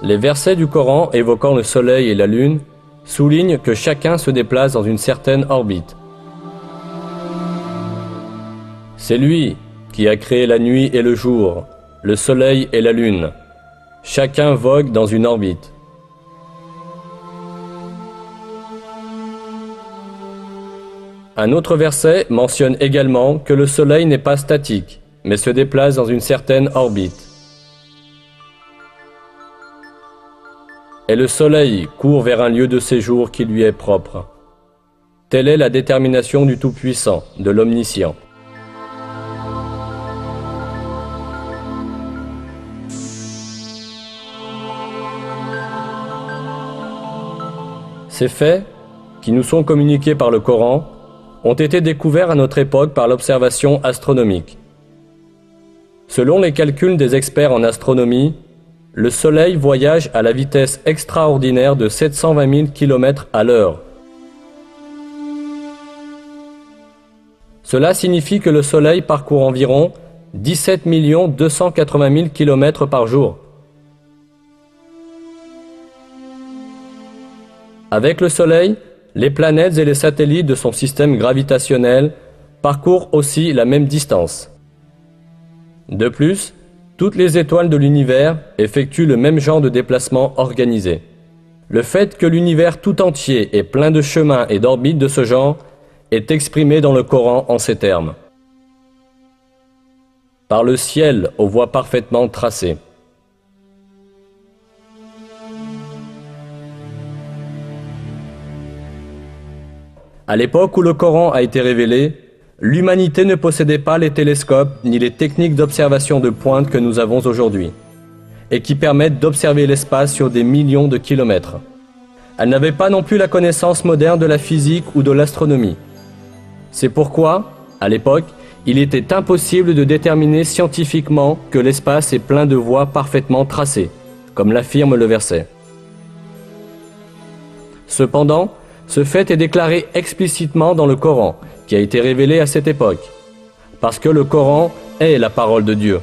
Les versets du Coran évoquant le soleil et la lune soulignent que chacun se déplace dans une certaine orbite. C'est lui qui a créé la nuit et le jour, le soleil et la lune. Chacun vogue dans une orbite. Un autre verset mentionne également que le soleil n'est pas statique, mais se déplace dans une certaine orbite. Et le soleil court vers un lieu de séjour qui lui est propre. Telle est la détermination du Tout-Puissant, de l'Omniscient. Ces faits, qui nous sont communiqués par le Coran, ont été découverts à notre époque par l'observation astronomique. Selon les calculs des experts en astronomie, le Soleil voyage à la vitesse extraordinaire de 720 000 km à l'heure. Cela signifie que le Soleil parcourt environ 17 280 000 km par jour. Avec le Soleil, les planètes et les satellites de son système gravitationnel parcourent aussi la même distance. De plus, toutes les étoiles de l'univers effectuent le même genre de déplacement organisé. Le fait que l'univers tout entier est plein de chemins et d'orbites de ce genre est exprimé dans le Coran en ces termes. Par le ciel aux voies parfaitement tracées. À l'époque où le Coran a été révélé, l'humanité ne possédait pas les télescopes ni les techniques d'observation de pointe que nous avons aujourd'hui, et qui permettent d'observer l'espace sur des millions de kilomètres. Elle n'avait pas non plus la connaissance moderne de la physique ou de l'astronomie. C'est pourquoi, à l'époque, il était impossible de déterminer scientifiquement que l'espace est plein de voies parfaitement tracées, comme l'affirme le verset. Cependant, ce fait est déclaré explicitement dans le Coran, qui a été révélé à cette époque, parce que le Coran est la parole de Dieu.